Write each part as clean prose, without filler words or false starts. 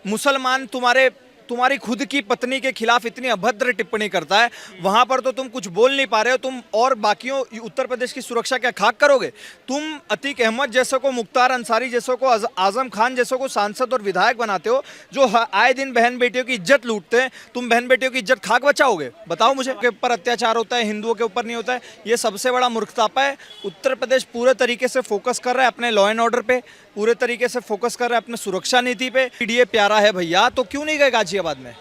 मुसलमान तुम्हारी खुद की पत्नी के खिलाफ इतनी अभद्र टिप्पणी करता है, वहां पर तो तुम कुछ बोल नहीं पा रहे हो। तुम और बाकियों उत्तर प्रदेश की सुरक्षा क्या खाक करोगे? तुम अतीक अहमद जैसों को, मुख्तार अंसारी जैसों को, आजम खान जैसों को सांसद और विधायक बनाते हो, जो आए दिन बहन बेटियों की इज्जत लूटते हैं। तुम बहन बेटियों की इज्जत खाक बचाओगे? बताओ मुझे। के ऊपर अत्याचार होता है, हिंदुओं के ऊपर नहीं होता है, ये सबसे बड़ा मूर्खतापा है। उत्तर प्रदेश पूरे तरीके से फोकस कर रहा है अपने लॉ एंड ऑर्डर पे, पूरे तरीके से फोकस कर रहा है अपने सुरक्षा नीति पे। पीडीए प्यारा है भैया, तो क्यों नहीं गए गाजियाबाद में?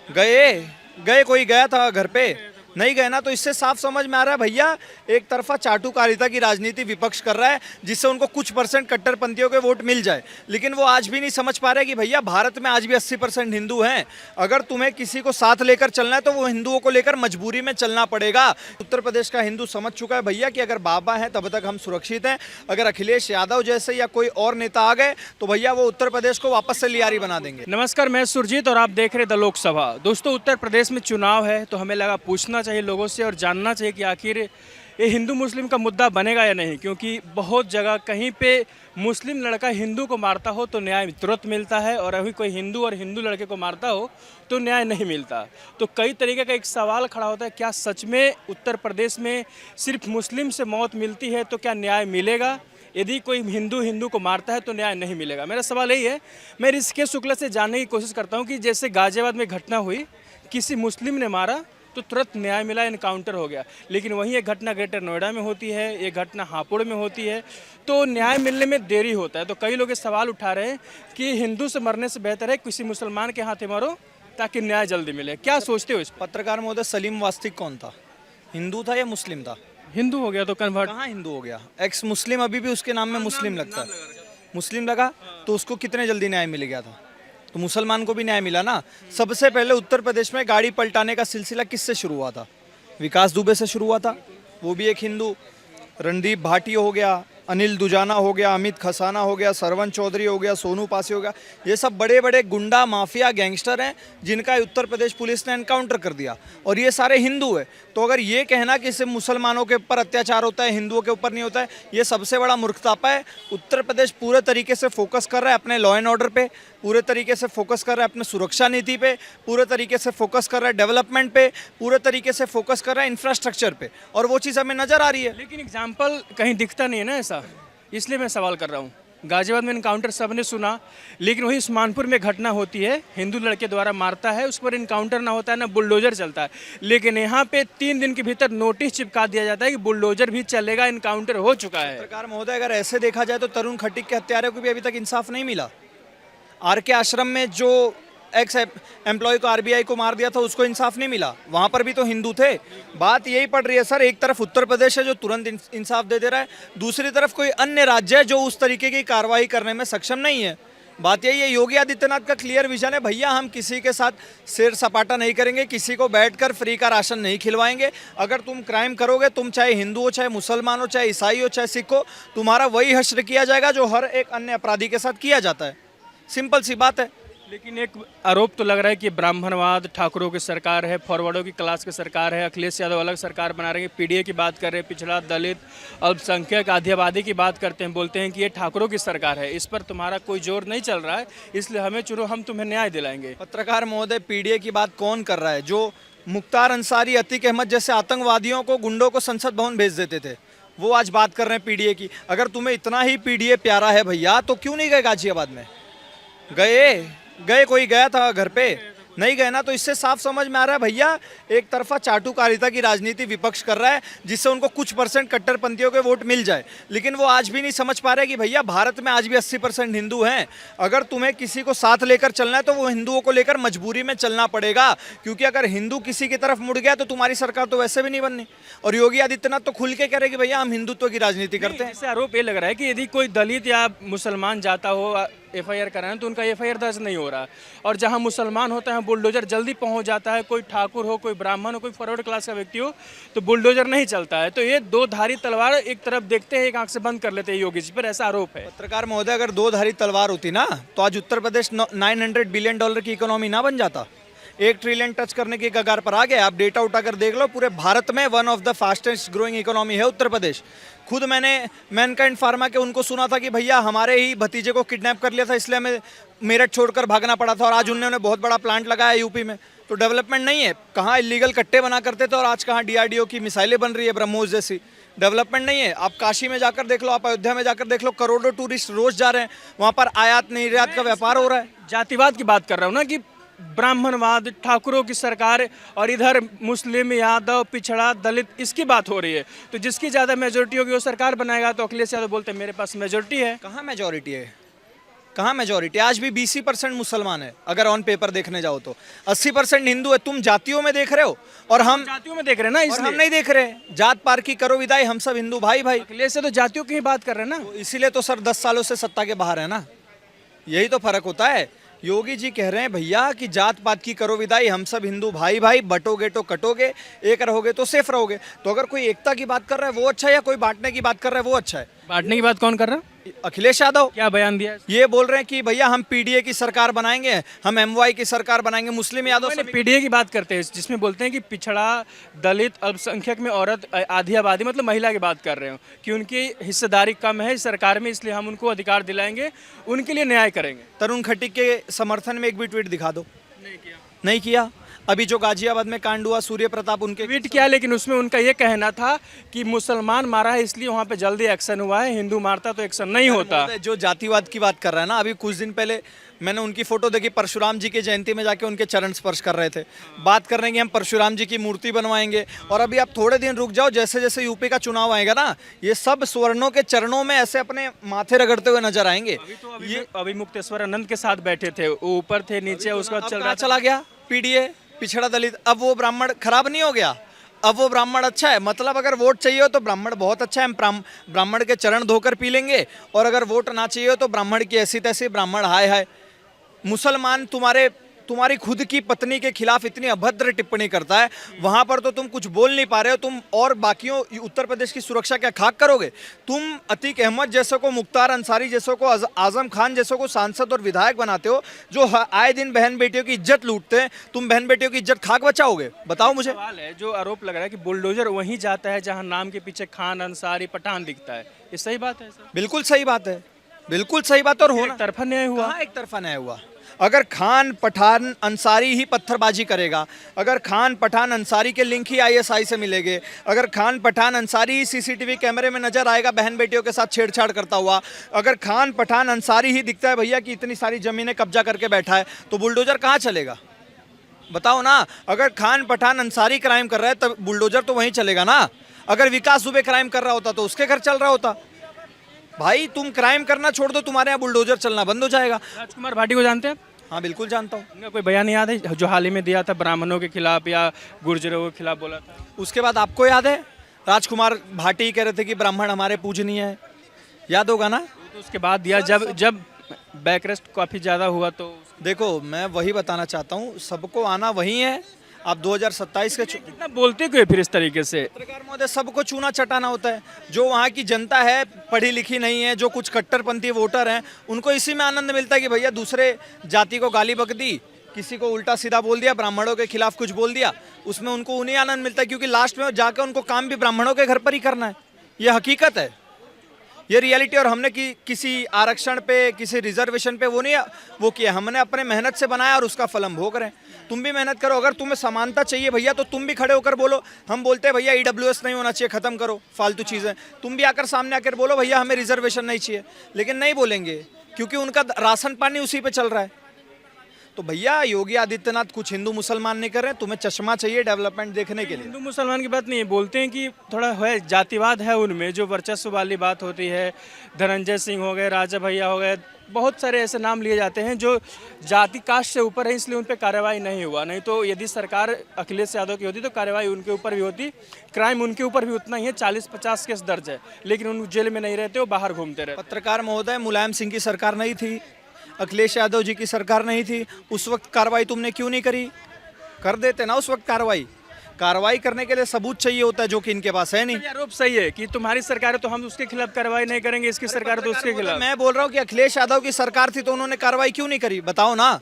गए गए कोई गया था घर पे? नहीं गए ना। तो इससे साफ समझ में आ रहा है भैया, एक तरफा चाटुकारिता की राजनीति विपक्ष कर रहा है, जिससे उनको कुछ परसेंट कट्टरपंथियों के वोट मिल जाए। लेकिन वो आज भी नहीं समझ पा रहे कि भैया भारत में आज भी 80% हिंदू हैं। अगर तुम्हें किसी को साथ लेकर चलना है तो वो हिंदुओं को लेकर मजबूरी में चलना पड़ेगा। उत्तर प्रदेश का हिंदू समझ चुका है भैया कि अगर बाबा हैं तब तक हम सुरक्षित हैं। अगर अखिलेश यादव जैसे या कोई और नेता आ गए तो भैया वो उत्तर प्रदेश को वापस से लियारी बना देंगे। नमस्कार, मैं सुरजीत और आप देख रहे द लोकसभा। दोस्तों, उत्तर प्रदेश में चुनाव है तो हमें लगा पूछना चाहिए लोगों से और जानना चाहिए कि आखिर ये हिंदू मुस्लिम का मुद्दा बनेगा या नहीं, क्योंकि बहुत जगह कहीं पे मुस्लिम लड़का हिंदू को मारता हो तो न्याय तुरंत मिलता है, और अभी कोई हिंदू और हिंदू लड़के को मारता हो तो न्याय नहीं मिलता। तो कई तरीके का एक सवाल खड़ा होता है, क्या सच में उत्तर प्रदेश में सिर्फ मुस्लिम से मौत मिलती है तो क्या न्याय मिलेगा? यदि कोई हिंदू हिंदू को मारता है तो न्याय नहीं मिलेगा। मेरा सवाल यही है। मैं ऋषिकेश शुक्ला से जानने की कोशिश करता हूँ कि जैसे गाजियाबाद में घटना हुई, किसी मुस्लिम ने मारा तो तुरंत न्याय मिला, इनकाउंटर हो गया, लेकिन वहीं एक घटना ग्रेटर नोएडा में होती है, एक घटना हापुड़ में होती है, तो न्याय मिलने में देरी होता है। तो कई लोग ये सवाल उठा रहे हैं कि हिंदू से मरने से बेहतर है किसी मुसलमान के हाथे मारो ताकि न्याय जल्दी मिले। क्या सोचते हो इस पर? पत्रकार महोदय, सलीम वास्तिक कौन था? हिंदू था या मुस्लिम था? हिंदू हो गया तो कन्वर्ट। कहाँ हिंदू हो गया? एक्स मुस्लिम अभी भी उसके नाम में मुस्लिम लगता है। मुस्लिम लगा तो उसको कितने जल्दी न्याय मिल गया था? तो मुसलमान को भी न्याय मिला ना। सबसे पहले उत्तर प्रदेश में गाड़ी पलटाने का सिलसिला किससे शुरू हुआ था? विकास दुबे से शुरू हुआ था, वो भी एक हिंदू। रणदीप भाटी हो गया, अनिल दुजाना हो गया, अमित खसाना हो गया, सरवन चौधरी हो गया, सोनू पासी हो गया, ये सब बड़े बड़े गुंडा माफिया गैंगस्टर हैं जिनका उत्तर प्रदेश पुलिस ने एनकाउंटर कर दिया, और ये सारे हिंदू हैं। तो अगर ये कहना कि सिर्फ मुसलमानों के ऊपर अत्याचार होता है, हिंदुओं के ऊपर नहीं होता है, ये सबसे बड़ा मूर्खतापा है। उत्तर प्रदेश पूरे तरीके से फोकस कर रहा है अपने लॉ एंड ऑर्डर पे, पूरे तरीके से फोकस कर रहा है अपने सुरक्षा नीति पे, पूरे तरीके से फोकस कर रहा है डेवलपमेंट पे, पूरे तरीके से फोकस कर रहा है इंफ्रास्ट्रक्चर पे, और वो चीज़ हमें नज़र आ रही है। लेकिन एग्जाम्पल कहीं दिखता नहीं है ना ऐसा, इसलिए मैं सवाल कर रहा हूँ। गाजियाबाद में इनकाउंटर सबने सुना, लेकिन वही उस्मानपुर में घटना होती है, हिंदू लड़के द्वारा मारता है, उस पर इनकाउंटर ना होता है ना बुलडोजर चलता है, लेकिन यहाँ पे 3 दिन के भीतर नोटिस चिपका दिया जाता है कि बुलडोजर भी चलेगा, इनकाउंटर हो चुका है। सरकार महोदय, अगर ऐसे देखा जाए तो तरुण खटीक के हत्यारे को भी अभी तक इंसाफ नहीं मिला। आर के आश्रम में जो एक्स एम्प्लॉय को, आरबीआई को मार दिया था, उसको इंसाफ नहीं मिला। वहाँ पर भी तो हिंदू थे। बात यही पड़ रही है सर, एक तरफ उत्तर प्रदेश है जो तुरंत इंसाफ दे रहा है, दूसरी तरफ कोई अन्य राज्य है जो उस तरीके की कार्रवाई करने में सक्षम नहीं है। बात यही है, योगी आदित्यनाथ का क्लियर विजन है भैया, हम किसी के साथ सिर सपाटा नहीं करेंगे, किसी को बैठकर फ्री का राशन नहीं खिलवाएंगे। अगर तुम क्राइम करोगे, तुम चाहे हिंदू हो, चाहे मुसलमान हो, चाहे ईसाई हो, चाहे सिख हो, तुम्हारा वही हश्र किया जाएगा जो हर एक अन्य अपराधी के साथ किया जाता है। सिंपल सी बात है। लेकिन एक आरोप तो लग रहा है कि ब्राह्मणवाद ठाकुरों की सरकार है, फॉरवर्डों की क्लास की सरकार है, अखिलेश यादव अलग सरकार बना रहे हैं, पीडीए की बात कर रहे हैं, पिछड़ा दलित अल्पसंख्यक आधी आबादी की बात करते हैं, बोलते हैं कि ये ठाकुरों की सरकार है। इस पर तुम्हारा कोई जोर नहीं चल रहा है, इसलिए हमें चुनो, हम तुम्हें न्याय दिलाएंगे। पत्रकार महोदय, पीडीए की बात कौन कर रहा है? जो मुख्तार अंसारी, अतीक अहमद जैसे आतंकवादियों को, गुंडों को संसद भवन भेज देते थे, वो आज बात कर रहे हैं पीडीए की। अगर तुम्हें इतना ही पीडीए प्यारा है भैया, तो क्यों नहीं गए गाजियाबाद में? गए कोई गया था घर पे? नहीं गए ना। तो इससे साफ समझ में आ रहा है भैया, एक तरफा चाटुकारिता की राजनीति विपक्ष कर रहा है, जिससे उनको कुछ परसेंट कट्टरपंथियों के वोट मिल जाए। लेकिन वो आज भी नहीं समझ पा रहे कि भैया भारत में आज भी 80% हिंदू हैं। अगर तुम्हें किसी को साथ लेकर चलना है तो वो हिंदुओं को लेकर मजबूरी में चलना पड़ेगा, क्योंकि अगर हिंदू किसी की तरफ मुड़ गया तो तुम्हारी सरकार तो वैसे भी नहीं बननी। और योगी आदित्यनाथ तो खुल के कह रहे कि भैया हम हिंदुत्व की राजनीति करते हैं। इससे आरोप ये लग रहा है कि यदि कोई दलित या मुसलमान जाता हो एफआईआर कराएं तो उनका एफआईआर दर्ज नहीं हो रहा, और जहां मुसलमान होता है बुलडोजर जल्दी पहुंच जाता है, कोई ठाकुर हो, कोई ब्राह्मण हो, कोई फॉरवर्ड क्लास का व्यक्ति हो, तो बुलडोजर नहीं चलता है। तो ये दो धारी तलवार एक तरफ देखते हैं, एक आंख से बंद कर लेते हैं योगी जी पर, ऐसा आरोप है। पत्रकार महोदय, अगर दो धारी तलवार होती ना तो आज उत्तर प्रदेश $900 बिलियन की इकोनॉमी ना बन जाता। 1 ट्रिलियन टच करने की कगार पर आ गया। आप डेटा उठाकर देख लो, पूरे भारत में one of the fastest growing economy है उत्तर प्रदेश। खुद मैंने मैनकाइंड फार्मा के उनको सुना था कि भैया हमारे ही भतीजे को किडनैप कर लिया था, इसलिए हमें मेरठ छोड़कर भागना पड़ा था, और आज उन्होंने बहुत बड़ा प्लांट लगाया यूपी में। तो डेवलपमेंट नहीं है, कहाँ इलीगल कट्टे बना करते थे और आज कहाँ डीआरडीओ की मिसाइलें बन रही है ब्रह्मोस जैसी। डेवलपमेंट नहीं है। आप काशी में जाकर देख लो, आप अयोध्या में जाकर देख लो, करोड़ों टूरिस्ट रोज जा रहे हैं, वहाँ पर आयात निर्यात का व्यापार हो रहा है। जातिवाद की बात कर रहा हूँ ना, कि ब्राह्मणवाद, ठाकुरों की सरकार, और इधर मुस्लिम, यादव, पिछड़ा, दलित, इसकी बात हो रही है। तो जिसकी ज़्यादा मेजोरिटी होगी वो सरकार बनाएगा। तो अखिलेश यादव बोलते हैं मेरे पास मेजोरिटी है। कहाँ मेजोरिटी है? कहाँ मेजोरिटी? आज भी 20% मुसलमान है अगर ऑन पेपर देखने जाओ तो। 80% हिंदू है। तुम जातियों में देख रहे हो और हम जातियों में देख रहे हैं ना, और इसलिए हम नहीं देख रहे। जात पार की करो विदाई, हम सब हिंदू भाई भाई। अखिलेश से तो जातियों की ही बात कर रहे हैं ना। तो इसीलिए तो सर 10 सालों से सत्ता के बाहर है ना, यही तो फर्क होता है। योगी जी कह रहे हैं भैया कि जात पात की करो विदाई, हम सब हिंदू भाई भाई, बटोगे तो कटोगे, एक रहोगे तो सेफ रहोगे। तो अगर कोई एकता की बात कर रहा है वो अच्छा है, या कोई बांटने की बात कर रहा है वो अच्छा है? बांटने की बात कौन कर रहा है? अखिलेश यादव क्या बयान दिया है? ये बोल रहे हैं कि भैया हम पीडीए की सरकार बनाएंगे, हम एमवाई की सरकार बनाएंगे, मुस्लिम यादव मैंने पीडीए की बात करते हैं, जिसमें बोलते हैं कि पिछड़ा, दलित, अल्पसंख्यक में औरत, आधी आबादी, मतलब महिला की बात कर रहे हो, कि उनकी हिस्सेदारी कम है इस सरकार में, इसलिए हम उनको अधिकार दिलाएंगे, उनके लिए न्याय करेंगे। तरुण खटीक के समर्थन में एक भी ट्वीट दिखा दो। नहीं किया। नहीं किया। अभी जो गाजियाबाद में कांड हुआ, सूर्य प्रताप उनके ट्वीट किया, लेकिन उसमें उनका ये कहना था कि मुसलमान मारा है इसलिए वहाँ पे जल्दी एक्शन हुआ है, हिंदू मारता तो एक्शन नहीं होता। जो जातिवाद की बात कर रहा है ना, अभी कुछ दिन पहले मैंने उनकी फोटो देखी, परशुराम जी की जयंती में जाके उनके चरण स्पर्श कर रहे थे। बात कर रहे हैं कि हम परशुराम जी की मूर्ति बनवाएंगे। और अभी आप थोड़े दिन रुक जाओ, जैसे जैसे यूपी का चुनाव आएगा ना, ये सब स्वर्णों के चरणों में ऐसे अपने माथे रगड़ते हुए नजर आएंगे। ये अभी मुक्तेश्वर आनंद के साथ बैठे थे, वो ऊपर थे, नीचे, उसके बाद चल रहा चला गया पीडीए, पिछड़ा दलित। अब वो ब्राह्मण खराब नहीं हो गया, अब वो ब्राह्मण अच्छा है। मतलब अगर वोट चाहिए हो तो ब्राह्मण बहुत अच्छा है, हम ब्राह्मण के चरण धोकर पी लेंगे। और अगर वोट ना चाहिए हो तो ब्राह्मण की ऐसी तैसी, ब्राह्मण हाय हाय। मुसलमान तुम्हारी खुद की पत्नी के खिलाफ इतनी अभद्र टिप्पणी करता है, वहां पर तो तुम कुछ बोल नहीं पा रहे हो। तुम और बाकियों उत्तर प्रदेश की सुरक्षा क्या खाक करोगे? तुम अतीक अहमद जैसों को, मुख्तार अंसारी जैसों को, आजम खान जैसों को सांसद और विधायक बनाते हो, जो आए दिन बहन बेटियों की इज्जत लूटते हैं। तुम बहन बेटियों की इज्जत खाक बचाओगे? बताओ मुझे। सवाल है, जो आरोप लग रहा है कि बुलडोजर वहीं जाता है जहां नाम के पीछे खान, अंसारी, पठान दिखता है, ये सही बात है सर? बिल्कुल सही बात है, बिल्कुल सही बात। और होना एक तरफा न्याय हुआ। कहाँ एक तरफा न्याय हुआ? अगर खान पठान अंसारी ही पत्थरबाजी करेगा, अगर खान पठान अंसारी के लिंक ही आईएसआई से मिलेंगे, अगर खान पठान अंसारी ही सीसीटीवी कैमरे में नजर आएगा बहन बेटियों के साथ छेड़छाड़ करता हुआ, अगर खान पठान अंसारी ही दिखता है भैया कि इतनी सारी जमीनें कब्जा करके बैठा है, तो बुलडोजर कहाँ चलेगा? बताओ ना। अगर खान पठान अंसारी क्राइम कर रहा है तब बुलडोजर तो वहीं चलेगा ना। अगर विकास दुबे क्राइम कर रहा होता तो उसके घर चल रहा होता। भाई तुम क्राइम करना छोड़ दो, तुम्हारे यहाँ बुलडोजर चलना बंद हो जाएगा। राजकुमार भाटी को जानते हैं? हाँ बिल्कुल जानता हूँ। उनका कोई बयान याद है जो हाल ही में दिया था, ब्राह्मणों के खिलाफ या गुर्जरों के खिलाफ बोला था? उसके बाद आपको याद है राजकुमार भाटी कह रहे थे कि ब्राह्मण हमारे पूजनीय है, याद होगा ना? तो उसके बाद दिया, जब बैकरेस्ट काफ़ी ज़्यादा हुआ तो देखो मैं वही बताना चाहता हूँ, सबको आना वही है। आप 2027 के कितना बोलते क्यों फिर इस तरीके से? पत्रकार महोदय, सबको चूना चटाना होता है। जो वहाँ की जनता है पढ़ी लिखी नहीं है, जो कुछ कट्टरपंथी वोटर हैं, उनको इसी में आनंद मिलता है कि भैया दूसरे जाति को गाली बक दी, किसी को उल्टा सीधा बोल दिया, ब्राह्मणों के खिलाफ कुछ बोल दिया, उसमें उनको उन्हें आनंद मिलता है, क्योंकि लास्ट में जाकर उनको काम भी ब्राह्मणों के घर पर ही करना है। ये हकीकत है, ये रियलिटी। और हमने किसी आरक्षण पे, किसी रिजर्वेशन पे वो किया, हमने अपने मेहनत से बनाया और उसका फल हम भोग रहे हैं। तुम भी मेहनत करो। अगर तुम्हें समानता चाहिए भैया तो तुम भी खड़े होकर बोलो। हम बोलते हैं भैया ईडब्ल्यूएस नहीं होना चाहिए, खत्म करो फालतू चीज़ें। तुम भी आकर सामने आकर बोलो भैया हमें रिजर्वेशन नहीं चाहिए, लेकिन नहीं बोलेंगे क्योंकि उनका राशन पानी उसी पे चल रहा है। तो भैया योगी आदित्यनाथ कुछ हिंदू मुसलमान नहीं कर रहे हैं, तुम्हें चश्मा चाहिए डेवलपमेंट देखने के लिए। हिंदू मुसलमान की बात नहीं है, बोलते हैं कि थोड़ा है जातिवाद है उनमें, जो वर्चस्व वाली बात होती है। धनंजय सिंह हो गए, राजा भैया हो गए, बहुत सारे ऐसे नाम लिए जाते हैं जो जाति कास्ट से ऊपर है, इसलिए उन पर कार्रवाई नहीं हुआ। नहीं तो यदि सरकार अखिलेश यादव की होती तो कार्रवाई उनके ऊपर भी होती, क्राइम उनके ऊपर भी उतना ही है, 40-50 केस दर्ज है, लेकिन उन जेल में नहीं रहते, वो बाहर घूमते रहते। पत्रकार महोदय, मुलायम सिंह की सरकार नहीं थी, अखिलेश यादव जी की सरकार नहीं थी, उस वक्त कार्रवाई तुमने क्यों नहीं करी? कर देते ना उस वक्त कार्रवाई करने के लिए सबूत चाहिए होता है, जो कि इनके पास है नहीं। आरोप सही है कि तुम्हारी सरकार है तो हम उसके खिलाफ कार्रवाई नहीं करेंगे, इसकी सरकार है तो उसके खिलाफ। मैं बोल रहा हूँ कि अखिलेश यादव की सरकार थी तो उन्होंने कार्रवाई क्यों नहीं करी? बताओ ना,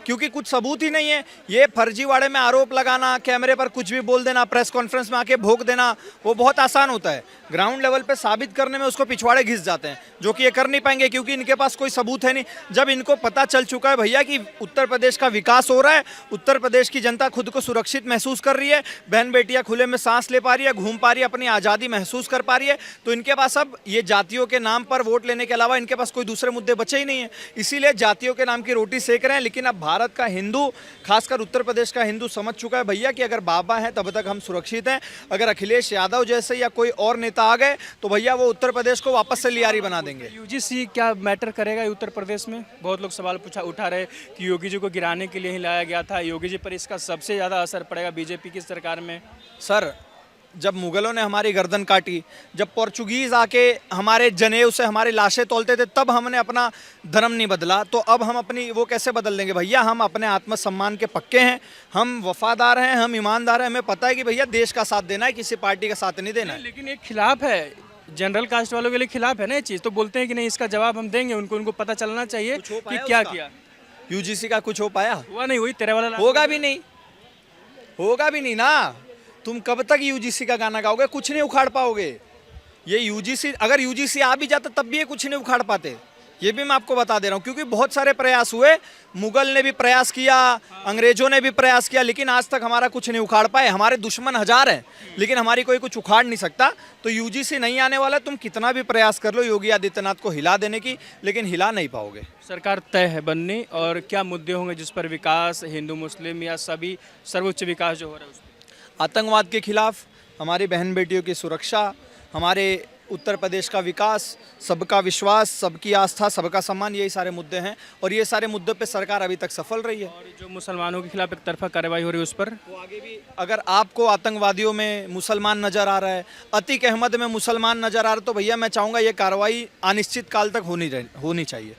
क्योंकि कुछ सबूत ही नहीं है। ये फर्जीवाड़े में आरोप लगाना, कैमरे पर कुछ भी बोल देना, प्रेस कॉन्फ्रेंस में आके भोंक देना, वो बहुत आसान होता है। ग्राउंड लेवल पे साबित करने में उसको पिछवाड़े घिस जाते हैं, जो कि ये कर नहीं पाएंगे क्योंकि इनके पास कोई सबूत है नहीं। जब इनको पता चल चुका है भैया कि उत्तर प्रदेश का विकास हो रहा है, उत्तर प्रदेश की जनता खुद को सुरक्षित महसूस कर रही है, बहन बेटियां खुले में सांस ले पा रही है, घूम पा रही है, अपनी आज़ादी महसूस कर पा रही है, तो इनके पास अब ये जातियों के नाम पर वोट लेने के अलावा इनके पास कोई दूसरे मुद्दे बचे ही नहीं है। इसीलिए जातियों के नाम की रोटी सेक रहे हैं। लेकिन अब भारत का हिंदू, खासकर उत्तर प्रदेश का हिंदू समझ चुका है भैया कि अगर बाबा हैं तब तक हम सुरक्षित हैं, अगर अखिलेश यादव जैसे या कोई और नेता आ गए तो भैया वो उत्तर प्रदेश को वापस से लियारी बना देंगे। यूजीसी क्या मैटर करेगा ये उत्तर प्रदेश में? बहुत लोग सवाल उठा रहे कि योगी जी को गिराने के लिए ही लाया गया था, योगी जी पर इसका सबसे ज़्यादा असर पड़ेगा बीजेपी की सरकार में। सर, जब मुगलों ने हमारी गर्दन काटी, जब पोर्चुगीज आके हमारे जनेऊ से हमारी लाशें तौलते थे, तब हमने अपना धर्म नहीं बदला, तो अब हम अपनी वो कैसे बदल देंगे भैया? हम अपने आत्मसम्मान के पक्के हैं, हम वफादार हैं, हम ईमानदार हैं, हमें पता है कि भैया देश का साथ देना है, किसी पार्टी का साथ नहीं देना है। लेकिन एक खिलाफ है, जनरल कास्ट वालों के लिए खिलाफ है ना ये चीज़, तो बोलते हैं कि नहीं इसका जवाब हम देंगे, उनको पता चलना चाहिए कुछ हो कि पाया क्या उसका? किया। यूजीसी का कुछ हो पाया? हुआ नहीं, हुई तेरे वाला होगा भी नहीं, होगा भी नहीं ना। तुम कब तक यूजीसी का गाना गाओगे? कुछ नहीं उखाड़ पाओगे। ये यूजीसी, अगर यूजीसी आ भी जाता तब भी ये कुछ नहीं उखाड़ पाते, ये भी मैं आपको बता दे रहा हूँ। क्योंकि बहुत सारे प्रयास हुए, मुगल ने भी प्रयास किया, अंग्रेजों ने भी प्रयास किया, लेकिन आज तक हमारा कुछ नहीं उखाड़ पाए। हमारे दुश्मन हजार हैं लेकिन हमारी कोई कुछ उखाड़ नहीं सकता। तो यूजीसी नहीं आने वाला, तुम कितना भी प्रयास कर लो योगी आदित्यनाथ को हिला देने की, लेकिन हिला नहीं पाओगे। सरकार तय है बननी, और क्या मुद्दे होंगे जिस पर विकास, हिंदू मुस्लिम या सभी सर्वोच्च विकास जो हो रहा है उस पर? आतंकवाद के खिलाफ, हमारी बहन बेटियों की सुरक्षा, हमारे उत्तर प्रदेश का विकास, सबका विश्वास, सबकी आस्था, सबका सम्मान, यही सारे मुद्दे हैं। और ये सारे मुद्दों पे सरकार अभी तक सफल रही है। और जो मुसलमानों के खिलाफ एक तरफा कार्रवाई हो रही है उस पर वो आगे भी, अगर आपको आतंकवादियों में मुसलमान नजर आ रहा है, अतीक अहमद में मुसलमान नजर आ रहा है, तो भैया मैं चाहूँगा ये कार्रवाई अनिश्चित काल तक होनी चाहिए।